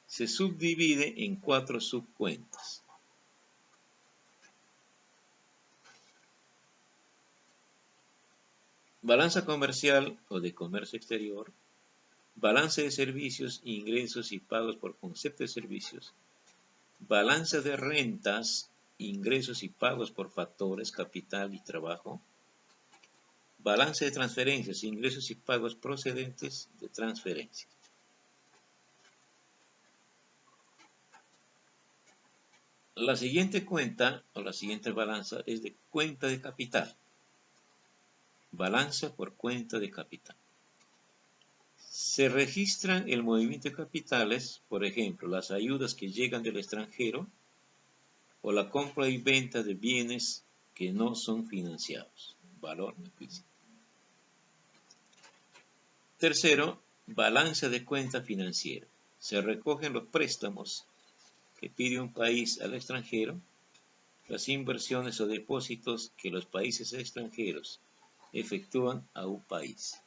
[SPEAKER 1] se subdivide en 4 subcuentas. Balanza comercial o de comercio exterior, balance de servicios, ingresos y pagos por concepto de servicios, balanza de rentas, ingresos y pagos por factores, capital y trabajo, balance de transferencias, ingresos y pagos procedentes de transferencias. La siguiente cuenta o la siguiente balanza es de cuenta de capital. Balanza por cuenta de capital. Se registran el movimiento de capitales, por ejemplo, las ayudas que llegan del extranjero o la compra y venta de bienes que no son financiados. Valor implícito. Tercero, balanza de cuenta financiera. Se recogen los préstamos que pide un país al extranjero, las inversiones o depósitos que los países extranjeros efectúan a un país.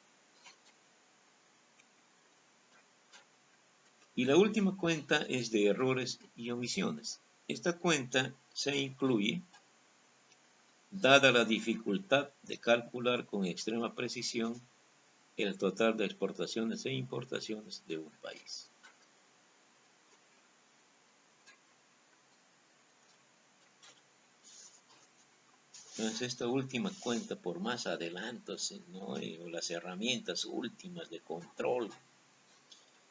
[SPEAKER 1] Y la última cuenta es de errores y omisiones. Esta cuenta se incluye dada la dificultad de calcular con extrema precisión el total de exportaciones e importaciones de un país. Entonces, esta última cuenta, por más adelantos, ¿no? O las herramientas últimas de control,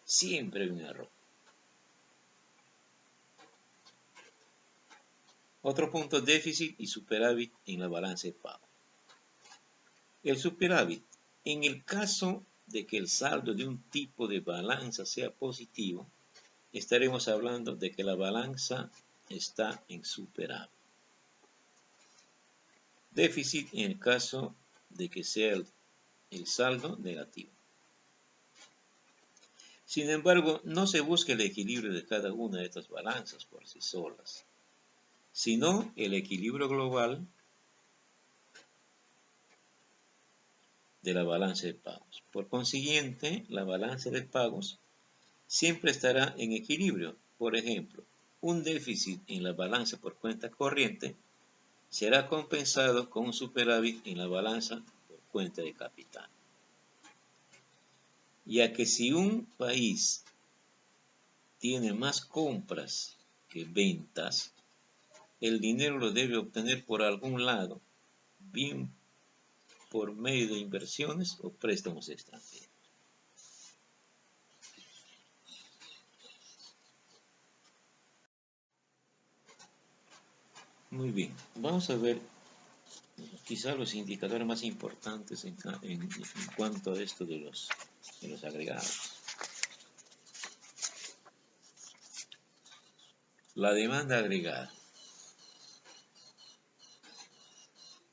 [SPEAKER 1] siempre hay un error. Otro punto, déficit y superávit en la balanza de pago. El superávit, en el caso de que el saldo de un tipo de balanza sea positivo, estaremos hablando de que la balanza está en superávit. Déficit en el caso de que sea el saldo negativo. Sin embargo, no se busca el equilibrio de cada una de estas balanzas por sí solas, sino el equilibrio global de la balanza de pagos. Por consiguiente, la balanza de pagos siempre estará en equilibrio. Por ejemplo, un déficit en la balanza por cuenta corriente será compensado con un superávit en la balanza por cuenta de capital. Ya que si un país tiene más compras que ventas, el dinero lo debe obtener por algún lado, bien por medio de inversiones o préstamos extranjeros. Muy bien, vamos a ver quizá los indicadores más importantes en cuanto a esto de los agregados. La demanda agregada.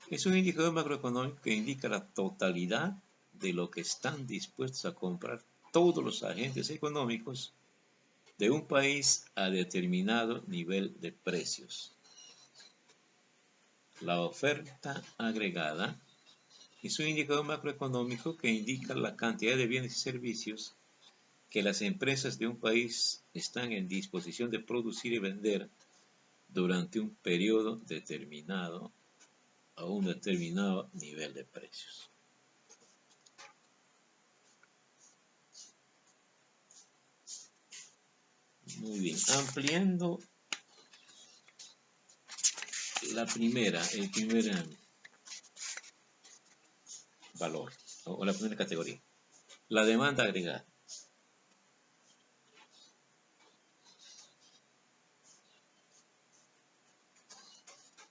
[SPEAKER 1] Es un indicador macroeconómico que indica la totalidad de lo que están dispuestos a comprar todos los agentes económicos de un país a determinado nivel de precios. La oferta agregada es un indicador macroeconómico que indica la cantidad de bienes y servicios que las empresas de un país están en disposición de producir y vender durante un periodo determinado a un determinado nivel de precios. Muy bien, ampliando el primer valor o la primera categoría, la demanda agregada.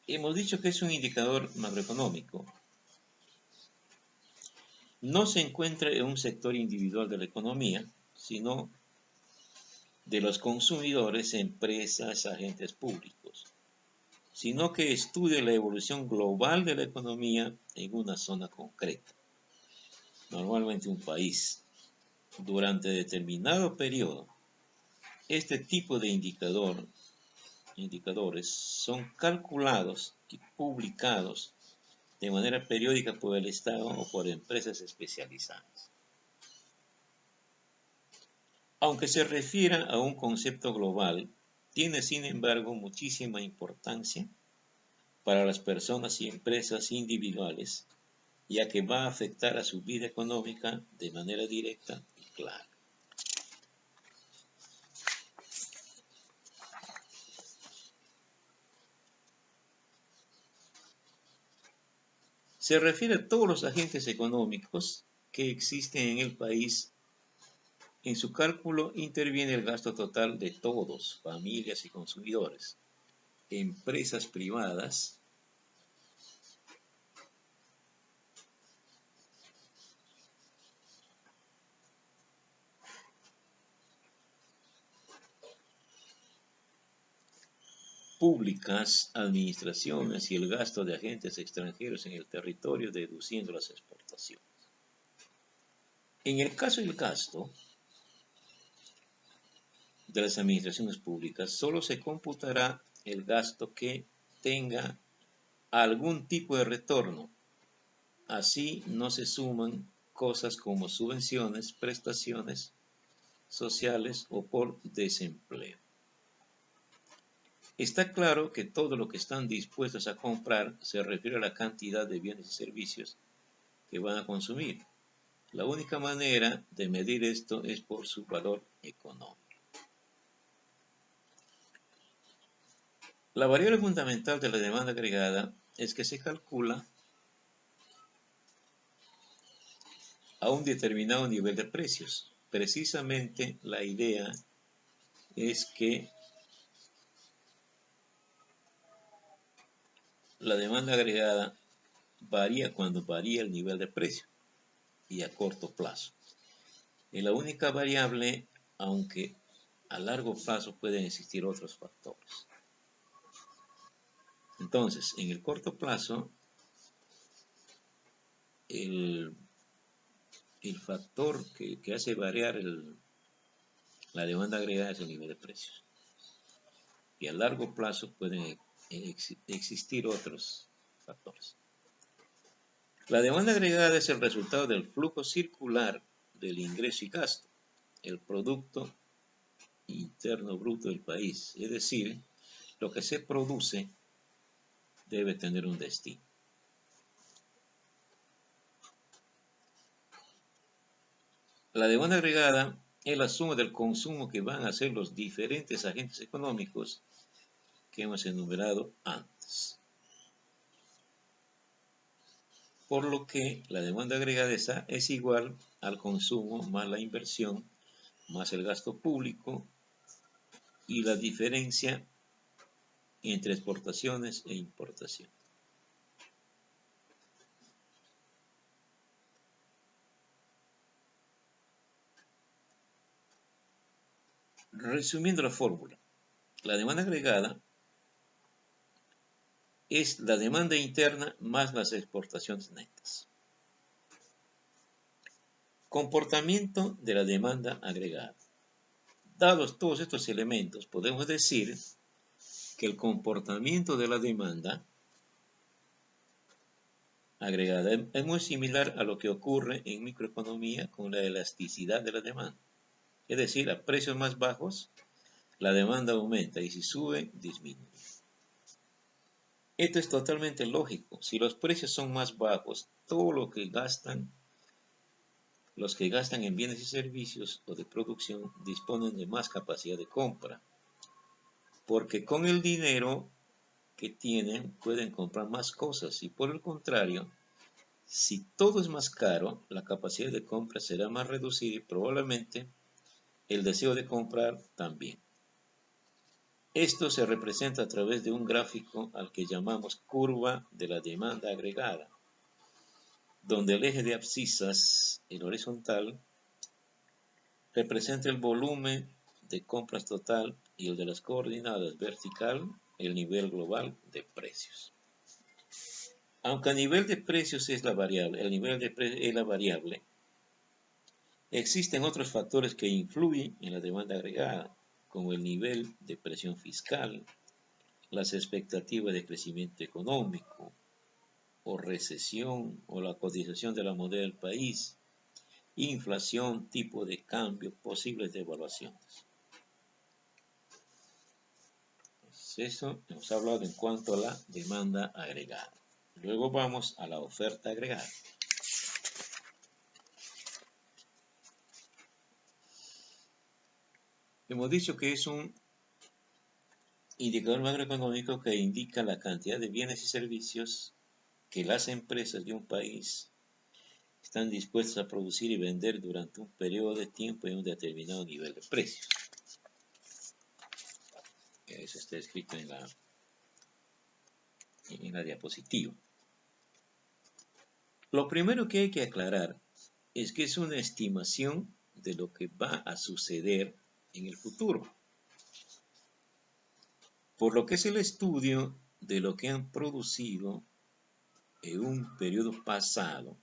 [SPEAKER 1] Hemos dicho que es un indicador macroeconómico. No se encuentra en un sector individual de la economía, sino de los consumidores, empresas, agentes públicos, sino que estudia la evolución global de la economía en una zona concreta, normalmente un país, durante determinado periodo. Este tipo de indicadores son calculados y publicados de manera periódica por el Estado o por empresas especializadas. Aunque se refiera a un concepto global, tiene sin embargo muchísima importancia para las personas y empresas individuales, ya que va a afectar a su vida económica de manera directa y clara. Se refiere a todos los agentes económicos que existen en el país. En su cálculo interviene el gasto total de todos, familias y consumidores, empresas privadas, públicas, administraciones y el gasto de agentes extranjeros en el territorio, deduciendo las exportaciones. En el caso del gasto de las administraciones públicas, solo se computará el gasto que tenga algún tipo de retorno. Así no se suman cosas como subvenciones, prestaciones sociales o por desempleo. Está claro que todo lo que están dispuestos a comprar se refiere a la cantidad de bienes y servicios que van a consumir. La única manera de medir esto es por su valor económico. La variable fundamental de la demanda agregada es que se calcula a un determinado nivel de precios. Precisamente la idea es que la demanda agregada varía cuando varía el nivel de precio y a corto plazo. Es la única variable, aunque a largo plazo pueden existir otros factores. Entonces, en el corto plazo, el factor que hace variar la demanda agregada es el nivel de precios. Y a largo plazo pueden existir otros factores. La demanda agregada es el resultado del flujo circular del ingreso y gasto, el Producto Interno Bruto del país. Es decir, lo que se produce debe tener un destino. La demanda agregada es la suma del consumo que van a hacer los diferentes agentes económicos que hemos enumerado antes. Por lo que la demanda agregada es igual al consumo más la inversión más el gasto público y la diferencia entre exportaciones e importaciones. Resumiendo la fórmula, la demanda agregada es la demanda interna más las exportaciones netas. Comportamiento de la demanda agregada. Dados todos estos elementos, podemos decir que el comportamiento de la demanda agregada es muy similar a lo que ocurre en microeconomía con la elasticidad de la demanda. Es decir, a precios más bajos, la demanda aumenta y si sube, disminuye. Esto es totalmente lógico. Si los precios son más bajos, todo lo que gastan, los que gastan en bienes y servicios o de producción disponen de más capacidad de compra. Porque con el dinero que tienen pueden comprar más cosas y por el contrario, si todo es más caro, la capacidad de compra será más reducida y probablemente el deseo de comprar también. Esto se representa a través de un gráfico al que llamamos curva de la demanda agregada, donde el eje de abscisas, el horizontal, representa el volumen de compras total y el de las coordenadas vertical, el nivel global de precios. Aunque a nivel de precios es la variable, el nivel de precios es la variable, existen otros factores que influyen en la demanda agregada, como el nivel de presión fiscal, las expectativas de crecimiento económico, o recesión, o la cotización de la moneda del país, inflación, tipo de cambio, posibles devaluaciones. Entonces, eso hemos hablado en cuanto a la demanda agregada. Luego vamos a la oferta agregada. Hemos dicho que es un indicador macroeconómico que indica la cantidad de bienes y servicios que las empresas de un país están dispuestas a producir y vender durante un periodo de tiempo en un determinado nivel de precios. Eso está escrito en la diapositiva. Lo primero que hay que aclarar es que es una estimación de lo que va a suceder en el futuro. Por lo que es el estudio de lo que han producido en un periodo pasado.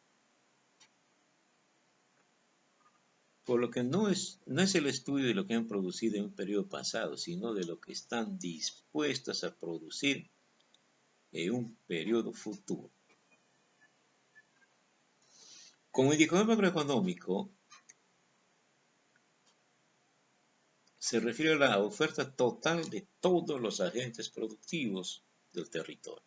[SPEAKER 1] Por lo que no es el estudio de lo que han producido en un periodo pasado, sino de lo que están dispuestas a producir en un periodo futuro. Como indicador macroeconómico, se refiere a la oferta total de todos los agentes productivos del territorio.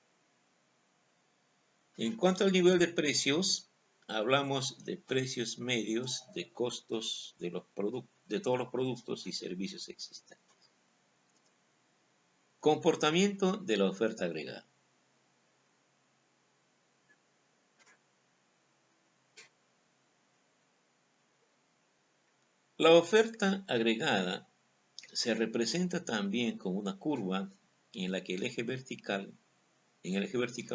[SPEAKER 1] En cuanto al nivel de precios, hablamos de precios medios de costos de todos los productos y servicios existentes. Comportamiento de la oferta agregada. La oferta agregada se representa también como una curva en la que en el eje vertical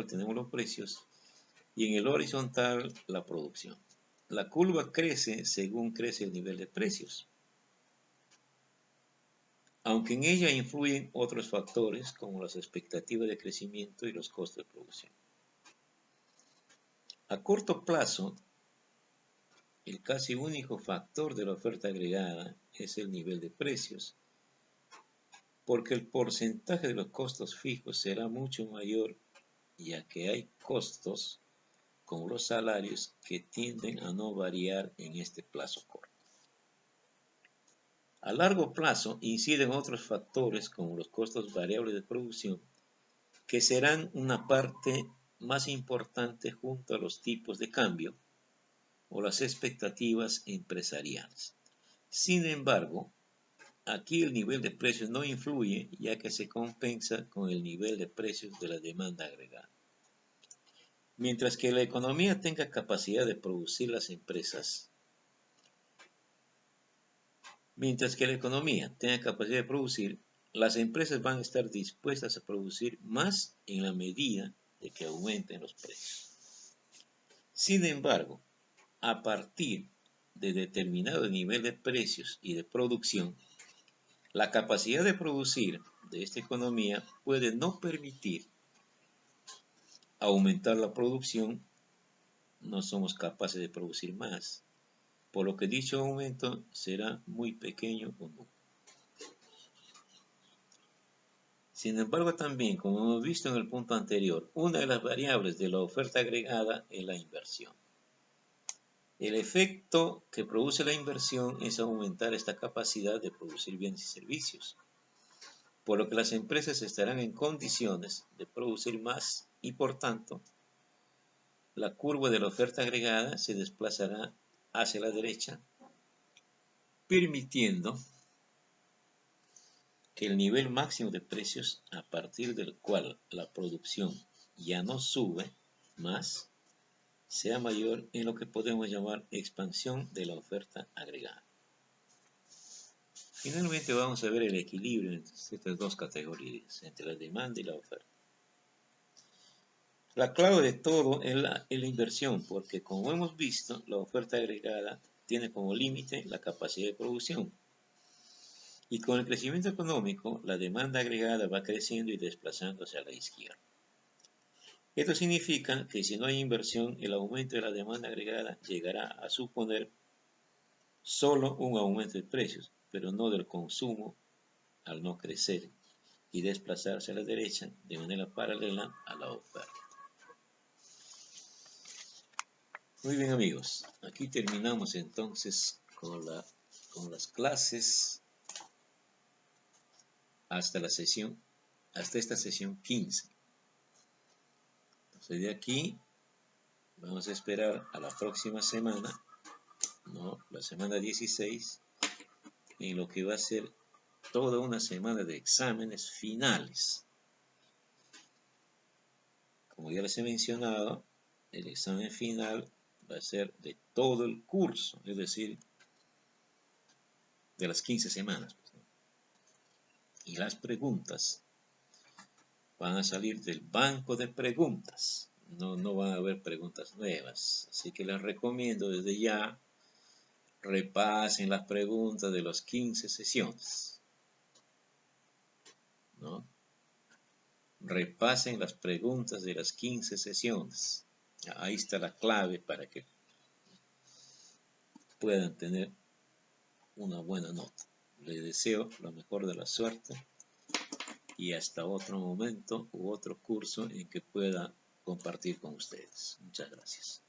[SPEAKER 1] tenemos los precios y en el horizontal la producción. La curva crece según crece el nivel de precios, aunque en ella influyen otros factores como las expectativas de crecimiento y los costos de producción. A corto plazo, el casi único factor de la oferta agregada es el nivel de precios, porque el porcentaje de los costos fijos será mucho mayor, ya que hay costos como los salarios que tienden a no variar en este plazo corto. A largo plazo inciden otros factores como los costos variables de producción, que serán una parte más importante junto a los tipos de cambio o las expectativas empresariales. Sin embargo, aquí el nivel de precios no influye, ya que se compensa con el nivel de precios de la demanda agregada. Mientras que la economía tenga capacidad de producir, las empresas van a estar dispuestas a producir más en la medida de que aumenten los precios. Sin embargo, a partir de determinado nivel de precios y de producción, la capacidad de producir de esta economía puede no permitir aumentar la producción. No somos capaces de producir más, por lo que dicho aumento será muy pequeño o nulo. Sin embargo, también, como hemos visto en el punto anterior, una de las variables de la oferta agregada es la inversión. El efecto que produce la inversión es aumentar esta capacidad de producir bienes y servicios, por lo que las empresas estarán en condiciones de producir más y, por tanto, la curva de la oferta agregada se desplazará hacia la derecha, permitiendo que el nivel máximo de precios a partir del cual la producción ya no sube más sea mayor en lo que podemos llamar expansión de la oferta agregada. Finalmente vamos a ver el equilibrio entre estas dos categorías, entre la demanda y la oferta. La clave de todo es la inversión, porque como hemos visto, la oferta agregada tiene como límite la capacidad de producción. Y con el crecimiento económico, la demanda agregada va creciendo y desplazándose a la izquierda. Esto significa que si no hay inversión, el aumento de la demanda agregada llegará a suponer solo un aumento de precios, pero no del consumo al no crecer y desplazarse a la derecha de manera paralela a la oferta. Muy bien, amigos, aquí terminamos entonces con las clases hasta esta sesión 15. Entonces de aquí vamos a esperar a la próxima semana, la semana 16, en lo que va a ser toda una semana de exámenes finales. Como ya les he mencionado, el examen final va a ser de todo el curso, es decir, de las 15 semanas. Y las preguntas van a salir del banco de preguntas. No van a haber preguntas nuevas. Así que les recomiendo desde ya repasen las preguntas de las 15 sesiones. Repasen las preguntas de las 15 sesiones. Ahí está la clave para que puedan tener una buena nota. Les deseo lo mejor de la suerte y hasta otro momento u otro curso en que pueda compartir con ustedes. Muchas gracias.